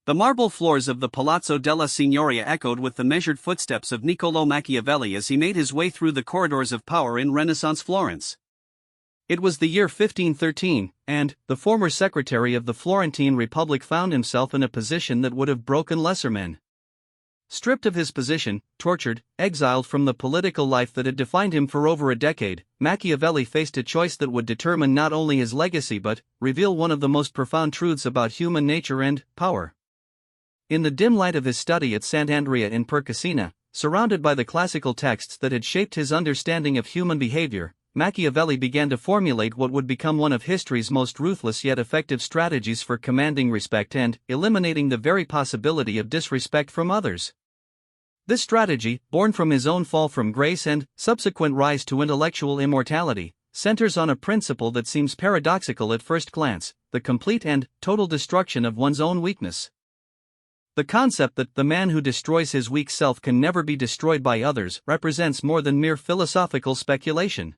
The marble floors of the Palazzo della Signoria echoed with the measured footsteps of Niccolò Machiavelli as he made his way through the corridors of power in Renaissance Florence. It was the year 1513, and the former secretary of the Florentine Republic found himself in a position that would have broken lesser men. Stripped of his position, tortured, exiled from the political life that had defined him for over a decade, Machiavelli faced a choice that would determine not only his legacy but reveal one of the most profound truths about human nature and power. In the dim light of his study at Sant'Andrea in Percasina, surrounded by the classical texts that had shaped his understanding of human behavior, Machiavelli began to formulate what would become one of history's most ruthless yet effective strategies for commanding respect and eliminating the very possibility of disrespect from others. This strategy, born from his own fall from grace and subsequent rise to intellectual immortality, centers on a principle that seems paradoxical at first glance: the complete and total destruction of one's own weakness. The concept that the man who destroys his weak self can never be destroyed by others represents more than mere philosophical speculation.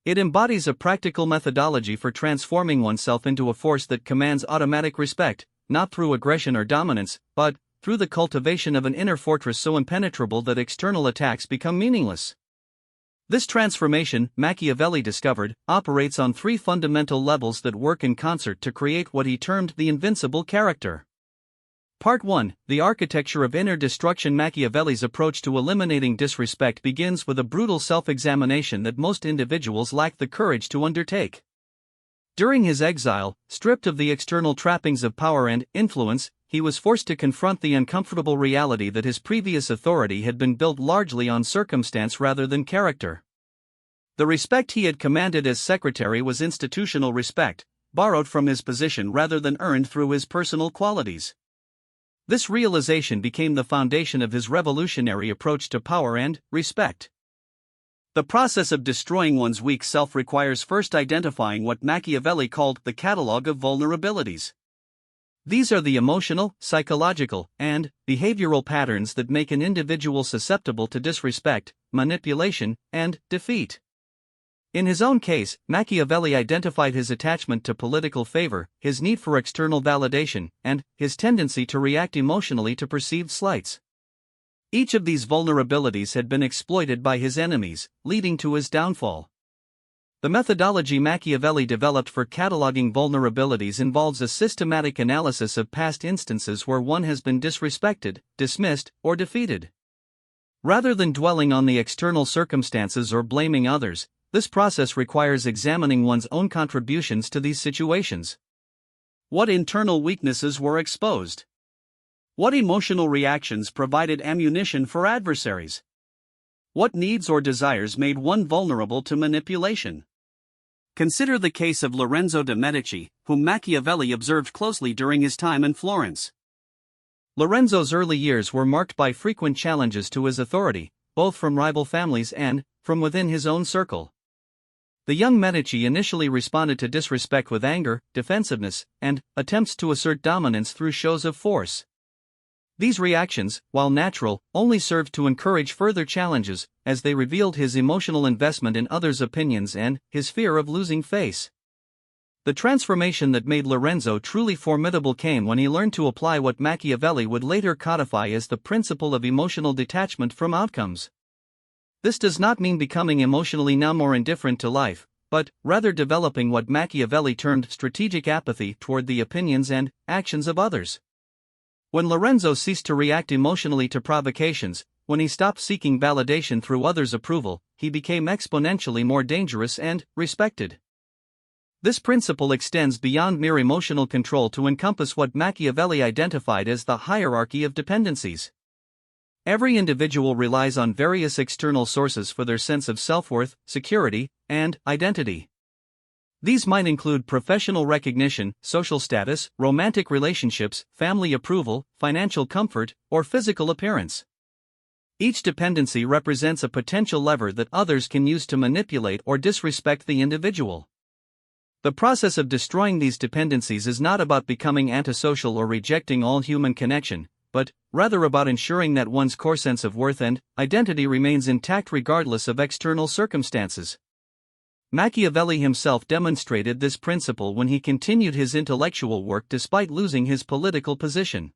It embodies a practical methodology for transforming oneself into a force that commands automatic respect, not through aggression or dominance, but through the cultivation of an inner fortress so impenetrable that external attacks become meaningless. This transformation, Machiavelli discovered, operates on three fundamental levels that work in concert to create what he termed the invincible character. Part 1: The Architecture of Inner Destruction. Machiavelli's approach to eliminating disrespect begins with a brutal self-examination that most individuals lack the courage to undertake. During his exile, stripped of the external trappings of power and influence, he was forced to confront the uncomfortable reality that his previous authority had been built largely on circumstance rather than character. The respect he had commanded as secretary was institutional respect, borrowed from his position rather than earned through his personal qualities. This realization became the foundation of his revolutionary approach to power and respect. The process of destroying one's weak self requires first identifying what Machiavelli called the catalog of vulnerabilities. These are the emotional, psychological, and behavioral patterns that make an individual susceptible to disrespect, manipulation, and defeat. In his own case, Machiavelli identified his attachment to political favor, his need for external validation, and his tendency to react emotionally to perceived slights. Each of these vulnerabilities had been exploited by his enemies, leading to his downfall. The methodology Machiavelli developed for cataloging vulnerabilities involves a systematic analysis of past instances where one has been disrespected, dismissed, or defeated. Rather than dwelling on the external circumstances or blaming others, this process requires examining one's own contributions to these situations. What internal weaknesses were exposed? What emotional reactions provided ammunition for adversaries? What needs or desires made one vulnerable to manipulation? Consider the case of Lorenzo de' Medici, whom Machiavelli observed closely during his time in Florence. Lorenzo's early years were marked by frequent challenges to his authority, both from rival families and from within his own circle. The young Medici initially responded to disrespect with anger, defensiveness, and attempts to assert dominance through shows of force. These reactions, while natural, only served to encourage further challenges, as they revealed his emotional investment in others' opinions and his fear of losing face. The transformation that made Lorenzo truly formidable came when he learned to apply what Machiavelli would later codify as the principle of emotional detachment from outcomes. This does not mean becoming emotionally numb or indifferent to life, but rather developing what Machiavelli termed strategic apathy toward the opinions and actions of others. When Lorenzo ceased to react emotionally to provocations, when he stopped seeking validation through others' approval, he became exponentially more dangerous and respected. This principle extends beyond mere emotional control to encompass what Machiavelli identified as the hierarchy of dependencies. Every individual relies on various external sources for their sense of self-worth, security, and identity. These might include professional recognition, social status, romantic relationships, family approval, financial comfort, or physical appearance. Each dependency represents a potential lever that others can use to manipulate or disrespect the individual. The process of destroying these dependencies is not about becoming antisocial or rejecting all human connection, but rather about ensuring that one's core sense of worth and identity remains intact regardless of external circumstances. Machiavelli himself demonstrated this principle when he continued his intellectual work despite losing his political position.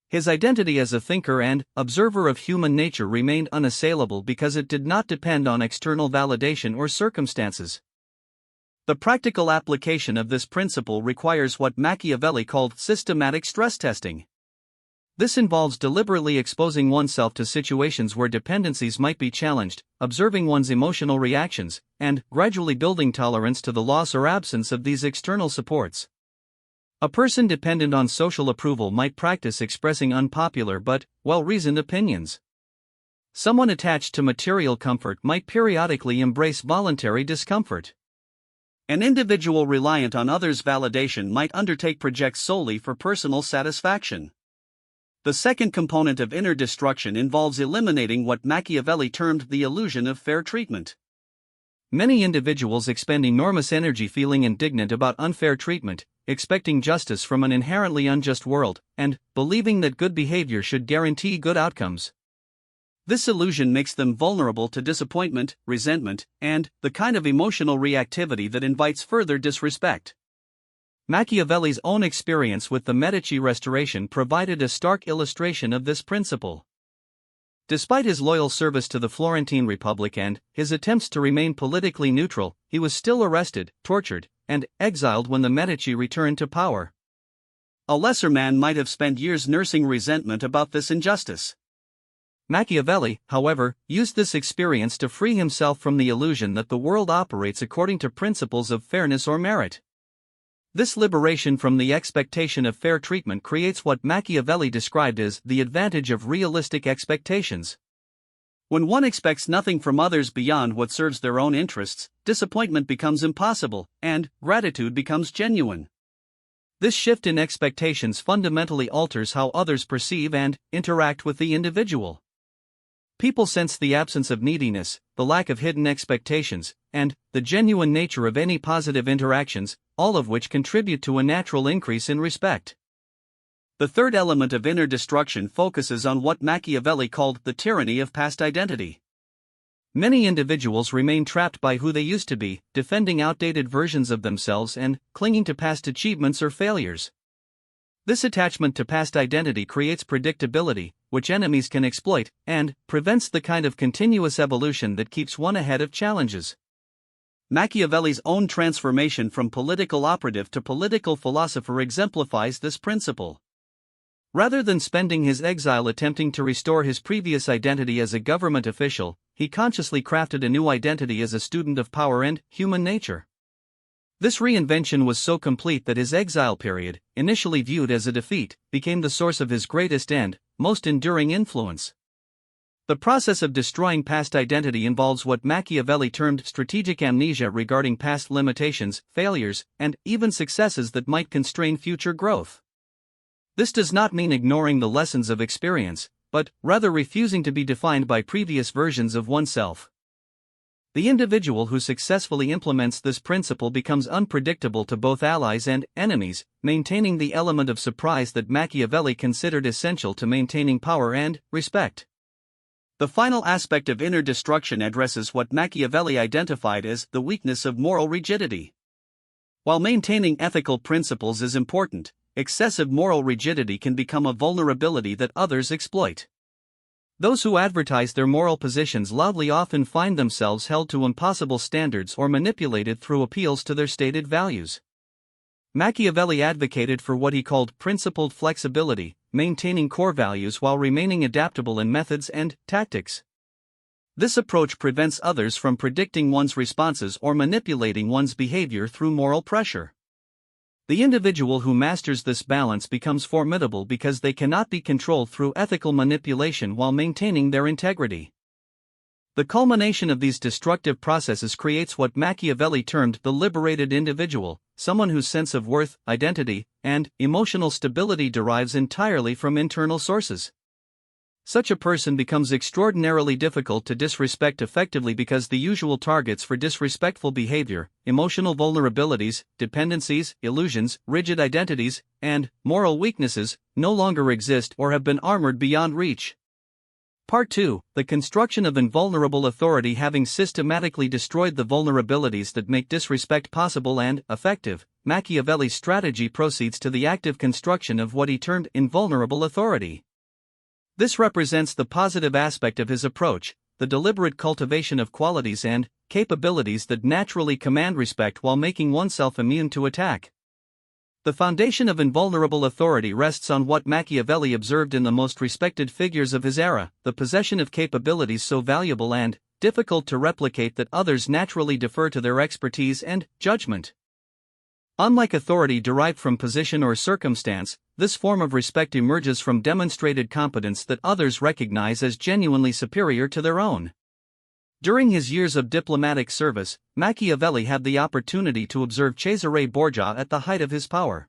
His identity as a thinker and observer of human nature remained unassailable because it did not depend on external validation or circumstances. The practical application of this principle requires what Machiavelli called systematic stress testing. This involves deliberately exposing oneself to situations where dependencies might be challenged, observing one's emotional reactions, and gradually building tolerance to the loss or absence of these external supports. A person dependent on social approval might practice expressing unpopular but well-reasoned opinions. Someone attached to material comfort might periodically embrace voluntary discomfort. An individual reliant on others' validation might undertake projects solely for personal satisfaction. The second component of inner destruction involves eliminating what Machiavelli termed the illusion of fair treatment. Many individuals expend enormous energy feeling indignant about unfair treatment, expecting justice from an inherently unjust world, and believing that good behavior should guarantee good outcomes. This illusion makes them vulnerable to disappointment, resentment, and the kind of emotional reactivity that invites further disrespect. Machiavelli's own experience with the Medici Restoration provided a stark illustration of this principle. Despite his loyal service to the Florentine Republic and his attempts to remain politically neutral, he was still arrested, tortured, and exiled when the Medici returned to power. A lesser man might have spent years nursing resentment about this injustice. Machiavelli, however, used this experience to free himself from the illusion that the world operates according to principles of fairness or merit. This liberation from the expectation of fair treatment creates what Machiavelli described as the advantage of realistic expectations. When one expects nothing from others beyond what serves their own interests, disappointment becomes impossible, and gratitude becomes genuine. This shift in expectations fundamentally alters how others perceive and interact with the individual. People sense the absence of neediness, the lack of hidden expectations, and the genuine nature of any positive interactions, all of which contribute to a natural increase in respect. The third element of inner destruction focuses on what Machiavelli called the tyranny of past identity. Many individuals remain trapped by who they used to be, defending outdated versions of themselves and clinging to past achievements or failures. This attachment to past identity creates predictability, which enemies can exploit, and prevents the kind of continuous evolution that keeps one ahead of challenges. Machiavelli's own transformation from political operative to political philosopher exemplifies this principle. Rather than spending his exile attempting to restore his previous identity as a government official, he consciously crafted a new identity as a student of power and human nature. This reinvention was so complete that his exile period, initially viewed as a defeat, became the source of his greatest and most enduring influence. The process of destroying past identity involves what Machiavelli termed strategic amnesia regarding past limitations, failures, and even successes that might constrain future growth. This does not mean ignoring the lessons of experience, but rather refusing to be defined by previous versions of oneself. The individual who successfully implements this principle becomes unpredictable to both allies and enemies, maintaining the element of surprise that Machiavelli considered essential to maintaining power and respect. The final aspect of inner destruction addresses what Machiavelli identified as the weakness of moral rigidity. While maintaining ethical principles is important, excessive moral rigidity can become a vulnerability that others exploit. Those who advertise their moral positions loudly often find themselves held to impossible standards or manipulated through appeals to their stated values. Machiavelli advocated for what he called principled flexibility, maintaining core values while remaining adaptable in methods and tactics. This approach prevents others from predicting one's responses or manipulating one's behavior through moral pressure. The individual who masters this balance becomes formidable because they cannot be controlled through ethical manipulation while maintaining their integrity. The culmination of these destructive processes creates what Machiavelli termed the liberated individual, someone whose sense of worth, identity, and emotional stability derives entirely from internal sources. Such a person becomes extraordinarily difficult to disrespect effectively because the usual targets for disrespectful behavior, emotional vulnerabilities, dependencies, illusions, rigid identities, and moral weaknesses, no longer exist or have been armored beyond reach. Part 2. The construction of invulnerable authority. Having systematically destroyed the vulnerabilities that make disrespect possible and effective, Machiavelli's strategy proceeds to the active construction of what he termed invulnerable authority. This represents the positive aspect of his approach, the deliberate cultivation of qualities and capabilities that naturally command respect while making oneself immune to attack. The foundation of invulnerable authority rests on what Machiavelli observed in the most respected figures of his era: the possession of capabilities so valuable and difficult to replicate that others naturally defer to their expertise and judgment. Unlike authority derived from position or circumstance, this form of respect emerges from demonstrated competence that others recognize as genuinely superior to their own. During his years of diplomatic service, Machiavelli had the opportunity to observe Cesare Borgia at the height of his power.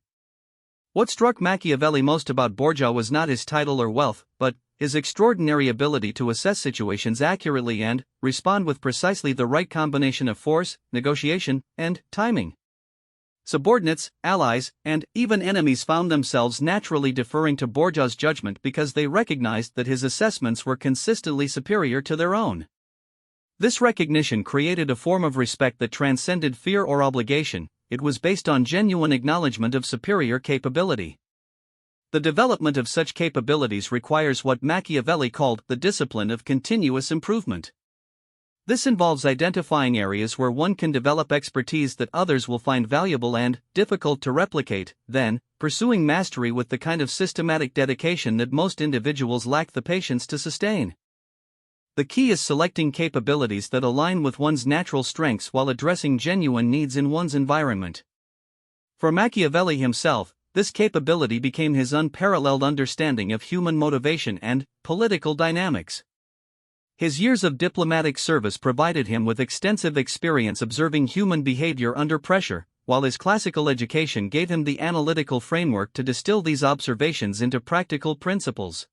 What struck Machiavelli most about Borgia was not his title or wealth, but his extraordinary ability to assess situations accurately and respond with precisely the right combination of force, negotiation, and timing. Subordinates, allies, and even enemies found themselves naturally deferring to Borgia's judgment because they recognized that his assessments were consistently superior to their own. This recognition created a form of respect that transcended fear or obligation. It was based on genuine acknowledgement of superior capability. The development of such capabilities requires what Machiavelli called the discipline of continuous improvement. This involves identifying areas where one can develop expertise that others will find valuable and difficult to replicate, then pursuing mastery with the kind of systematic dedication that most individuals lack the patience to sustain. The key is selecting capabilities that align with one's natural strengths while addressing genuine needs in one's environment. For Machiavelli himself, this capability became his unparalleled understanding of human motivation and political dynamics. His years of diplomatic service provided him with extensive experience observing human behavior under pressure, while his classical education gave him the analytical framework to distill these observations into practical principles.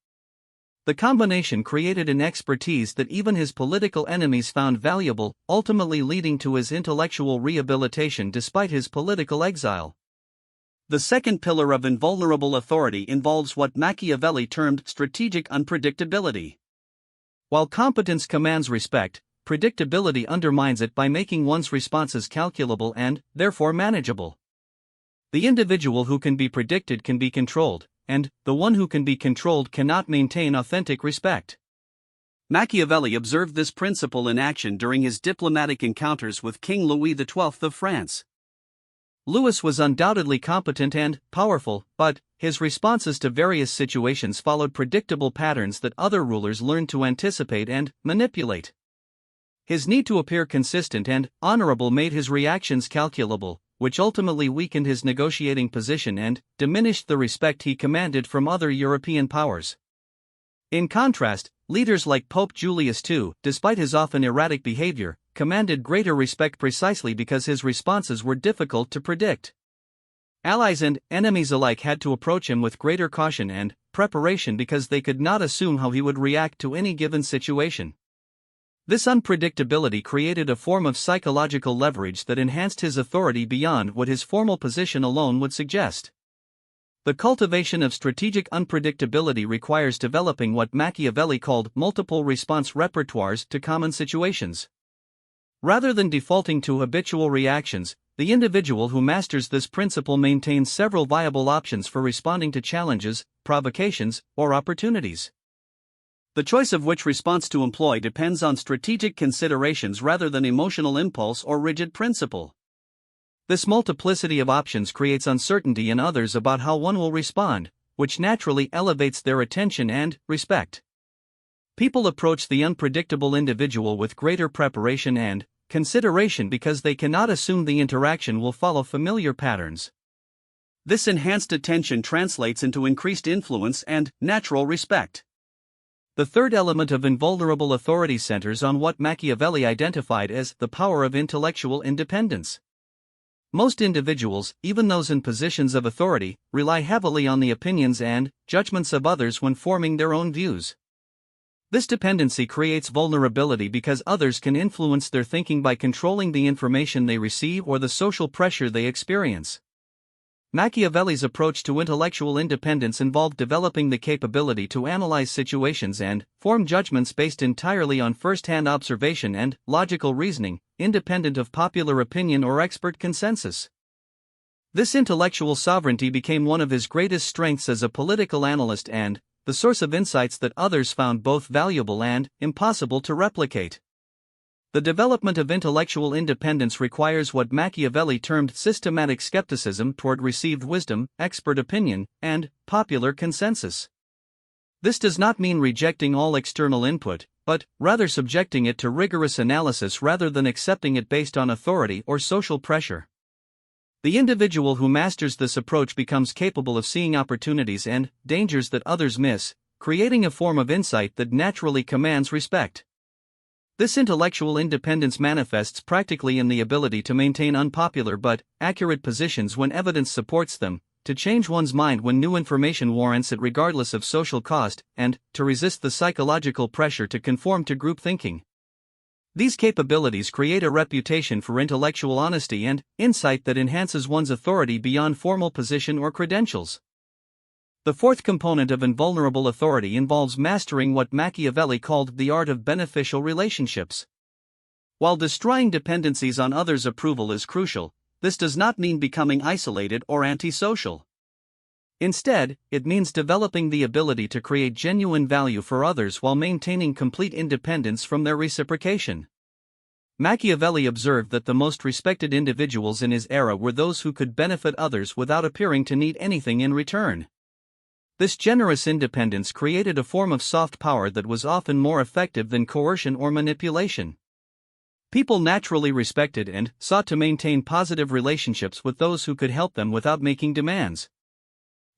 The combination created an expertise that even his political enemies found valuable, ultimately leading to his intellectual rehabilitation despite his political exile. The second pillar of invulnerable authority involves what Machiavelli termed strategic unpredictability. While competence commands respect, predictability undermines it by making one's responses calculable and, therefore, manageable. The individual who can be predicted can be controlled, and the one who can be controlled cannot maintain authentic respect. Machiavelli observed this principle in action during his diplomatic encounters with King Louis XII of France. Louis was undoubtedly competent and powerful, but his responses to various situations followed predictable patterns that other rulers learned to anticipate and manipulate. His need to appear consistent and honorable made his reactions calculable, which ultimately weakened his negotiating position and diminished the respect he commanded from other European powers. In contrast, leaders like Pope Julius II, despite his often erratic behavior, commanded greater respect precisely because his responses were difficult to predict. Allies and enemies alike had to approach him with greater caution and preparation because they could not assume how he would react to any given situation. This unpredictability created a form of psychological leverage that enhanced his authority beyond what his formal position alone would suggest. The cultivation of strategic unpredictability requires developing what Machiavelli called multiple response repertoires to common situations. Rather than defaulting to habitual reactions, the individual who masters this principle maintains several viable options for responding to challenges, provocations, or opportunities. The choice of which response to employ depends on strategic considerations rather than emotional impulse or rigid principle. This multiplicity of options creates uncertainty in others about how one will respond, which naturally elevates their attention and respect. People approach the unpredictable individual with greater preparation and consideration because they cannot assume the interaction will follow familiar patterns. This enhanced attention translates into increased influence and natural respect. The third element of invulnerable authority centers on what Machiavelli identified as the power of intellectual independence. Most individuals, even those in positions of authority, rely heavily on the opinions and judgments of others when forming their own views. This dependency creates vulnerability because others can influence their thinking by controlling the information they receive or the social pressure they experience. Machiavelli's approach to intellectual independence involved developing the capability to analyze situations and form judgments based entirely on first-hand observation and logical reasoning, independent of popular opinion or expert consensus. This intellectual sovereignty became one of his greatest strengths as a political analyst and the source of insights that others found both valuable and impossible to replicate. The development of intellectual independence requires what Machiavelli termed systematic skepticism toward received wisdom, expert opinion, and popular consensus. This does not mean rejecting all external input, but rather subjecting it to rigorous analysis rather than accepting it based on authority or social pressure. The individual who masters this approach becomes capable of seeing opportunities and dangers that others miss, creating a form of insight that naturally commands respect. This intellectual independence manifests practically in the ability to maintain unpopular but accurate positions when evidence supports them, to change one's mind when new information warrants it regardless of social cost, and to resist the psychological pressure to conform to group thinking. These capabilities create a reputation for intellectual honesty and insight that enhances one's authority beyond formal position or credentials. The fourth component of invulnerable authority involves mastering what Machiavelli called the art of beneficial relationships. While destroying dependencies on others' approval is crucial, this does not mean becoming isolated or antisocial. Instead, it means developing the ability to create genuine value for others while maintaining complete independence from their reciprocation. Machiavelli observed that the most respected individuals in his era were those who could benefit others without appearing to need anything in return. This generous independence created a form of soft power that was often more effective than coercion or manipulation. People naturally respected and sought to maintain positive relationships with those who could help them without making demands.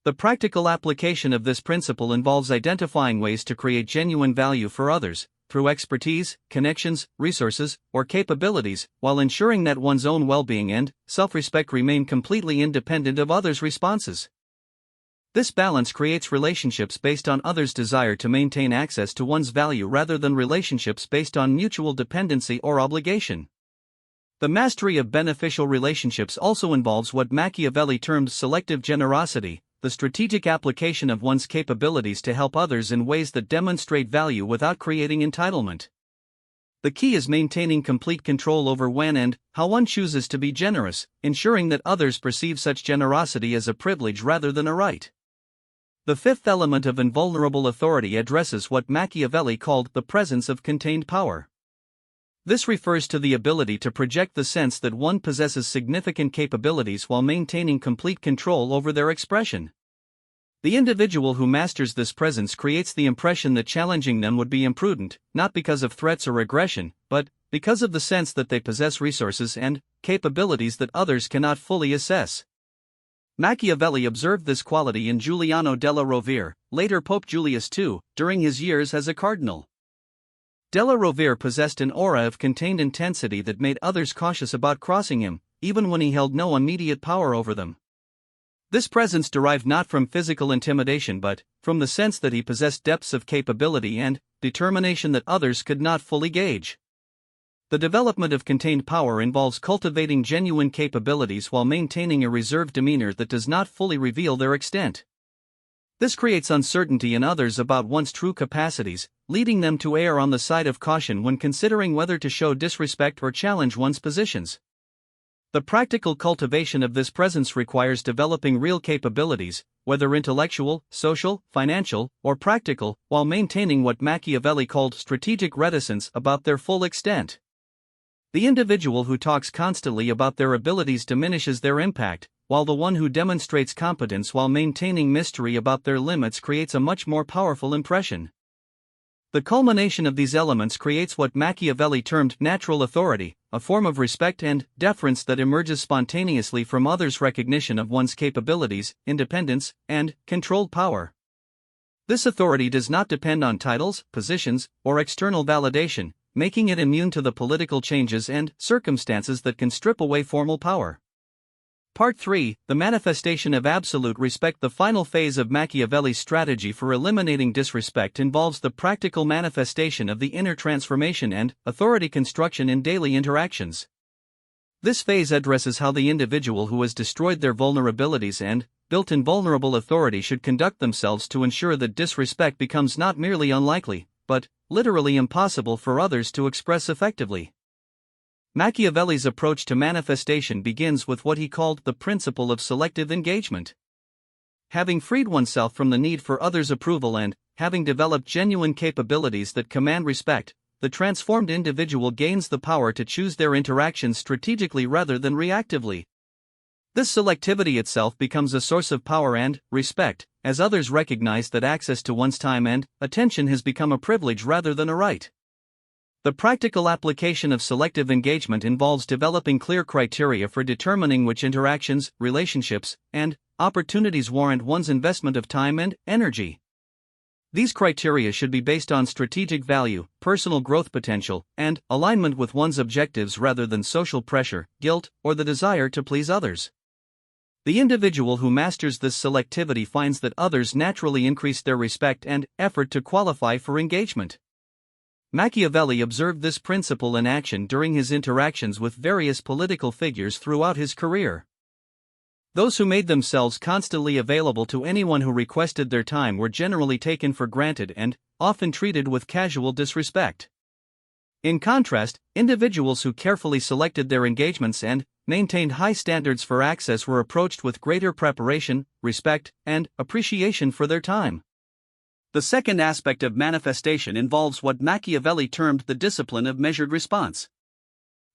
The practical application of this principle involves identifying ways to create genuine value for others, through expertise, connections, resources, or capabilities, while ensuring that one's own well-being and self-respect remain completely independent of others' responses. This balance creates relationships based on others' desire to maintain access to one's value rather than relationships based on mutual dependency or obligation. The mastery of beneficial relationships also involves what Machiavelli termed selective generosity, the strategic application of one's capabilities to help others in ways that demonstrate value without creating entitlement. The key is maintaining complete control over when and how one chooses to be generous, ensuring that others perceive such generosity as a privilege rather than a right. The fifth element of invulnerable authority addresses what Machiavelli called the presence of contained power. This refers to the ability to project the sense that one possesses significant capabilities while maintaining complete control over their expression. The individual who masters this presence creates the impression that challenging them would be imprudent, not because of threats or aggression, but because of the sense that they possess resources and capabilities that others cannot fully assess. Machiavelli observed this quality in Giuliano della Rovere, later Pope Julius II, during his years as a cardinal. Della Rovere possessed an aura of contained intensity that made others cautious about crossing him, even when he held no immediate power over them. This presence derived not from physical intimidation but from the sense that he possessed depths of capability and determination that others could not fully gauge. The development of contained power involves cultivating genuine capabilities while maintaining a reserved demeanor that does not fully reveal their extent. This creates uncertainty in others about one's true capacities, leading them to err on the side of caution when considering whether to show disrespect or challenge one's positions. The practical cultivation of this presence requires developing real capabilities, whether intellectual, social, financial, or practical, while maintaining what Machiavelli called strategic reticence about their full extent. The individual who talks constantly about their abilities diminishes their impact, while the one who demonstrates competence while maintaining mystery about their limits creates a much more powerful impression. The culmination of these elements creates what Machiavelli termed natural authority, a form of respect and deference that emerges spontaneously from others' recognition of one's capabilities, independence, and controlled power. This authority does not depend on titles, positions, or external validation, making it immune to the political changes and circumstances that can strip away formal power. Part 3, the manifestation of absolute respect. The final phase of Machiavelli's strategy for eliminating disrespect involves the practical manifestation of the inner transformation and authority construction in daily interactions. This phase addresses how the individual who has destroyed their vulnerabilities and built invulnerable authority should conduct themselves to ensure that disrespect becomes not merely unlikely, but literally impossible for others to express effectively. Machiavelli's approach to manifestation begins with what he called the principle of selective engagement. Having freed oneself from the need for others' approval and having developed genuine capabilities that command respect, the transformed individual gains the power to choose their interactions strategically rather than reactively. This selectivity itself becomes a source of power and respect, as others recognize that access to one's time and attention has become a privilege rather than a right. The practical application of selective engagement involves developing clear criteria for determining which interactions, relationships, and opportunities warrant one's investment of time and energy. These criteria should be based on strategic value, personal growth potential, and alignment with one's objectives rather than social pressure, guilt, or the desire to please others. The individual who masters this selectivity finds that others naturally increase their respect and effort to qualify for engagement. Machiavelli observed this principle in action during his interactions with various political figures throughout his career. Those who made themselves constantly available to anyone who requested their time were generally taken for granted and often treated with casual disrespect. In contrast, individuals who carefully selected their engagements and maintained high standards for access were approached with greater preparation, respect, and appreciation for their time. The second aspect of manifestation involves what Machiavelli termed the discipline of measured response.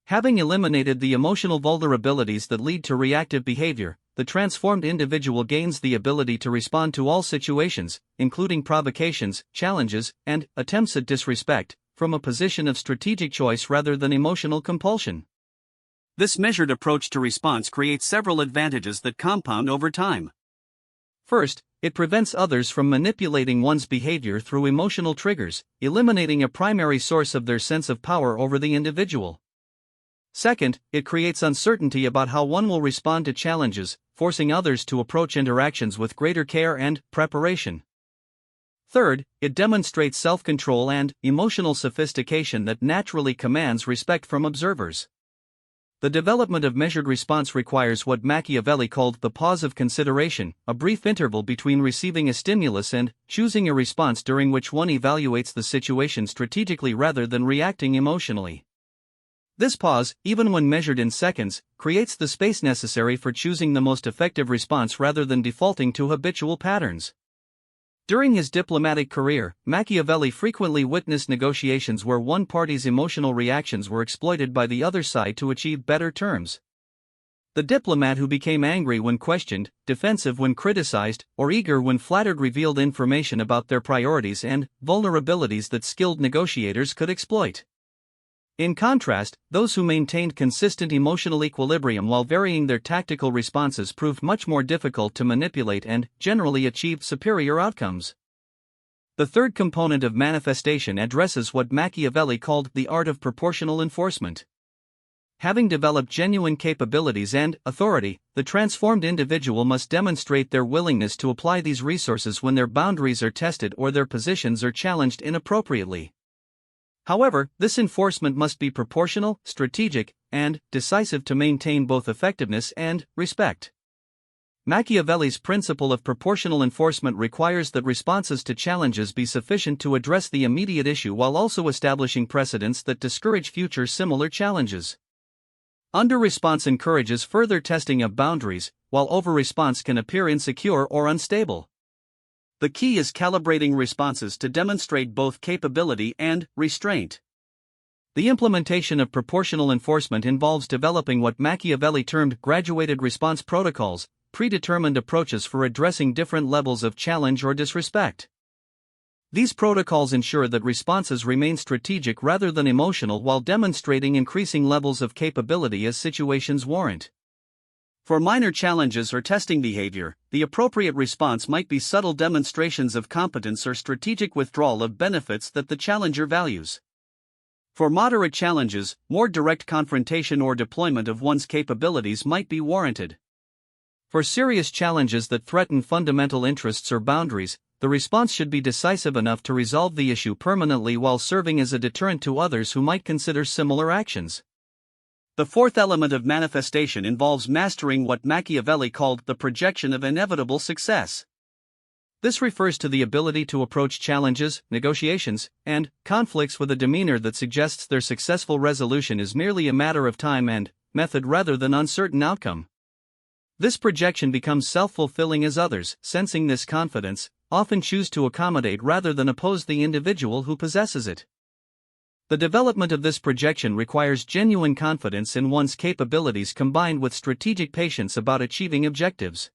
Having eliminated the emotional vulnerabilities that lead to reactive behavior, the transformed individual gains the ability to respond to all situations, including provocations, challenges, and attempts at disrespect, from a position of strategic choice rather than emotional compulsion. This measured approach to response creates several advantages that compound over time. First, it prevents others from manipulating one's behavior through emotional triggers, eliminating a primary source of their sense of power over the individual. Second, it creates uncertainty about how one will respond to challenges, forcing others to approach interactions with greater care and preparation. Third, it demonstrates self-control and emotional sophistication that naturally commands respect from observers. The development of measured response requires what Machiavelli called the pause of consideration, a brief interval between receiving a stimulus and choosing a response during which one evaluates the situation strategically rather than reacting emotionally. This pause, even when measured in seconds, creates the space necessary for choosing the most effective response rather than defaulting to habitual patterns. During his diplomatic career, Machiavelli frequently witnessed negotiations where one party's emotional reactions were exploited by the other side to achieve better terms. The diplomat who became angry when questioned, defensive when criticized, or eager when flattered revealed information about their priorities and vulnerabilities that skilled negotiators could exploit. In contrast, those who maintained consistent emotional equilibrium while varying their tactical responses proved much more difficult to manipulate and generally achieved superior outcomes. The third component of manifestation addresses what Machiavelli called the art of proportional enforcement. Having developed genuine capabilities and authority, the transformed individual must demonstrate their willingness to apply these resources when their boundaries are tested or their positions are challenged inappropriately. However, this enforcement must be proportional, strategic, and decisive to maintain both effectiveness and respect. Machiavelli's principle of proportional enforcement requires that responses to challenges be sufficient to address the immediate issue while also establishing precedents that discourage future similar challenges. Under-response encourages further testing of boundaries, while over-response can appear insecure or unstable. The key is calibrating responses to demonstrate both capability and restraint. The implementation of proportional enforcement involves developing what Machiavelli termed graduated response protocols, predetermined approaches for addressing different levels of challenge or disrespect. These protocols ensure that responses remain strategic rather than emotional while demonstrating increasing levels of capability as situations warrant. For minor challenges or testing behavior, the appropriate response might be subtle demonstrations of competence or strategic withdrawal of benefits that the challenger values. For moderate challenges, more direct confrontation or deployment of one's capabilities might be warranted. For serious challenges that threaten fundamental interests or boundaries, the response should be decisive enough to resolve the issue permanently while serving as a deterrent to others who might consider similar actions. The fourth element of manifestation involves mastering what Machiavelli called the projection of inevitable success. This refers to the ability to approach challenges, negotiations, and conflicts with a demeanor that suggests their successful resolution is merely a matter of time and method rather than uncertain outcome. This projection becomes self-fulfilling as others, sensing this confidence, often choose to accommodate rather than oppose the individual who possesses it. The development of this projection requires genuine confidence in one's capabilities combined with strategic patience about achieving objectives.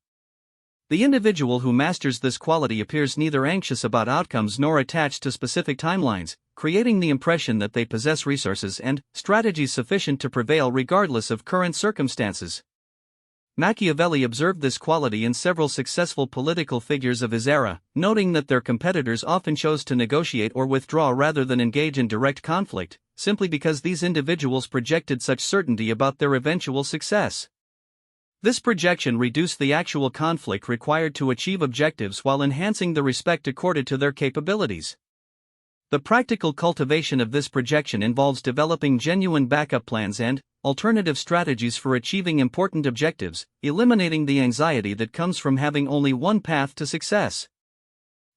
The individual who masters this quality appears neither anxious about outcomes nor attached to specific timelines, creating the impression that they possess resources and strategies sufficient to prevail regardless of current circumstances. Machiavelli observed this quality in several successful political figures of his era, noting that their competitors often chose to negotiate or withdraw rather than engage in direct conflict, simply because these individuals projected such certainty about their eventual success. This projection reduced the actual conflict required to achieve objectives while enhancing the respect accorded to their capabilities. The practical cultivation of this projection involves developing genuine backup plans and alternative strategies for achieving important objectives, eliminating the anxiety that comes from having only one path to success.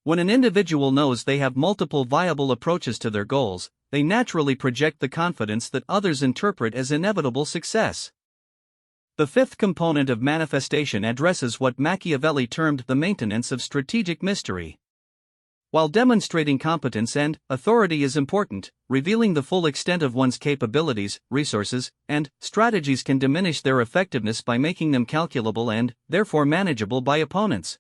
When an individual knows they have multiple viable approaches to their goals, they naturally project the confidence that others interpret as inevitable success. The fifth component of manifestation addresses what Machiavelli termed the maintenance of strategic mystery. While demonstrating competence and authority is important, revealing the full extent of one's capabilities, resources, and strategies can diminish their effectiveness by making them calculable and, therefore, manageable by opponents.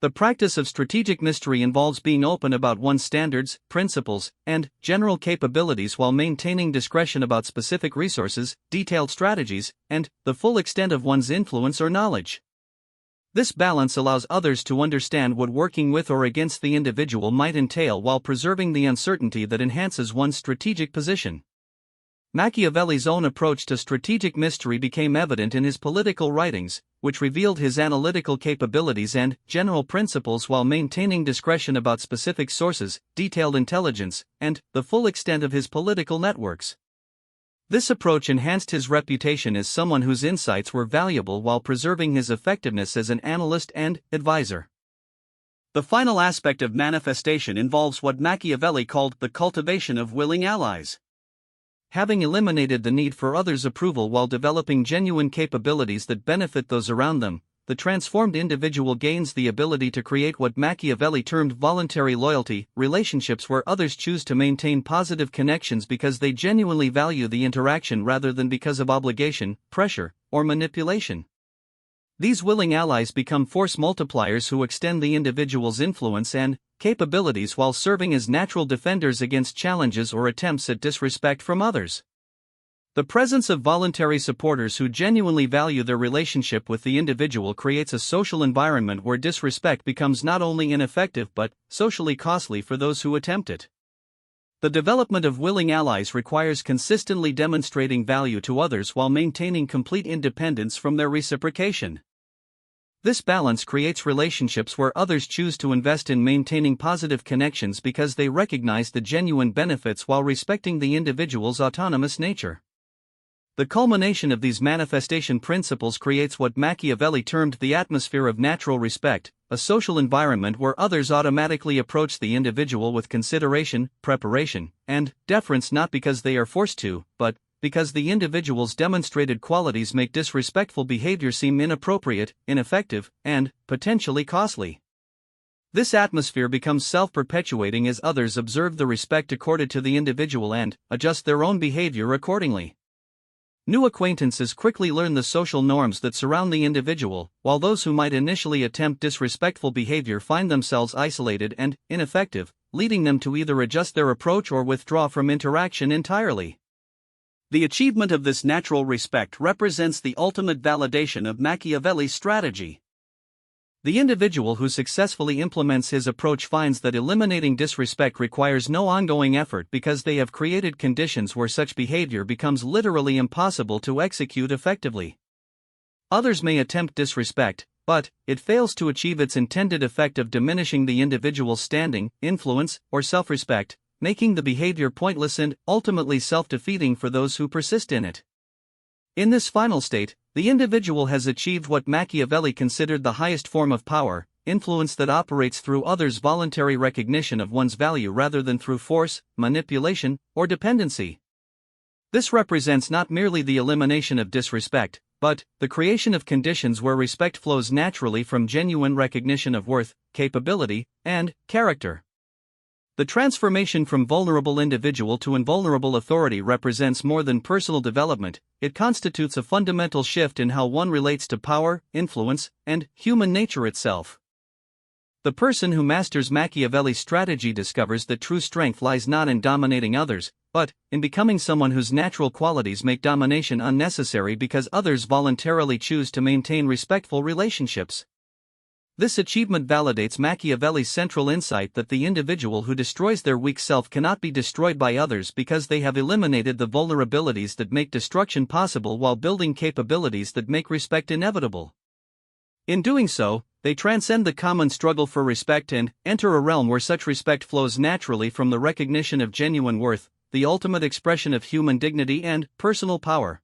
The practice of strategic mystery involves being open about one's standards, principles, and general capabilities while maintaining discretion about specific resources, detailed strategies, and the full extent of one's influence or knowledge. This balance allows others to understand what working with or against the individual might entail while preserving the uncertainty that enhances one's strategic position. Machiavelli's own approach to strategic mystery became evident in his political writings, which revealed his analytical capabilities and general principles while maintaining discretion about specific sources, detailed intelligence, and the full extent of his political networks. This approach enhanced his reputation as someone whose insights were valuable while preserving his effectiveness as an analyst and advisor. The final aspect of manifestation involves what Machiavelli called the cultivation of willing allies. Having eliminated the need for others' approval while developing genuine capabilities that benefit those around them, the transformed individual gains the ability to create what Machiavelli termed voluntary loyalty, relationships where others choose to maintain positive connections because they genuinely value the interaction rather than because of obligation, pressure, or manipulation. These willing allies become force multipliers who extend the individual's influence and capabilities while serving as natural defenders against challenges or attempts at disrespect from others. The presence of voluntary supporters who genuinely value their relationship with the individual creates a social environment where disrespect becomes not only ineffective but socially costly for those who attempt it. The development of willing allies requires consistently demonstrating value to others while maintaining complete independence from their reciprocation. This balance creates relationships where others choose to invest in maintaining positive connections because they recognize the genuine benefits while respecting the individual's autonomous nature. The culmination of these manifestation principles creates what Machiavelli termed the atmosphere of natural respect, a social environment where others automatically approach the individual with consideration, preparation, and deference not because they are forced to, but because the individual's demonstrated qualities make disrespectful behavior seem inappropriate, ineffective, and potentially costly. This atmosphere becomes self-perpetuating as others observe the respect accorded to the individual and adjust their own behavior accordingly. New acquaintances quickly learn the social norms that surround the individual, while those who might initially attempt disrespectful behavior find themselves isolated and ineffective, leading them to either adjust their approach or withdraw from interaction entirely. The achievement of this natural respect represents the ultimate validation of Machiavelli's strategy. The individual who successfully implements his approach finds that eliminating disrespect requires no ongoing effort because they have created conditions where such behavior becomes literally impossible to execute effectively. Others may attempt disrespect, but it fails to achieve its intended effect of diminishing the individual's standing, influence, or self-respect, making the behavior pointless and ultimately self-defeating for those who persist in it. In this final state, the individual has achieved what Machiavelli considered the highest form of power, influence that operates through others' voluntary recognition of one's value rather than through force, manipulation, or dependency. This represents not merely the elimination of disrespect, but the creation of conditions where respect flows naturally from genuine recognition of worth, capability, and character. The transformation from vulnerable individual to invulnerable authority represents more than personal development, it constitutes a fundamental shift in how one relates to power, influence, and human nature itself. The person who masters Machiavelli's strategy discovers that true strength lies not in dominating others, but in becoming someone whose natural qualities make domination unnecessary because others voluntarily choose to maintain respectful relationships. This achievement validates Machiavelli's central insight that the individual who destroys their weak self cannot be destroyed by others because they have eliminated the vulnerabilities that make destruction possible while building capabilities that make respect inevitable. In doing so, they transcend the common struggle for respect and enter a realm where such respect flows naturally from the recognition of genuine worth, the ultimate expression of human dignity and personal power.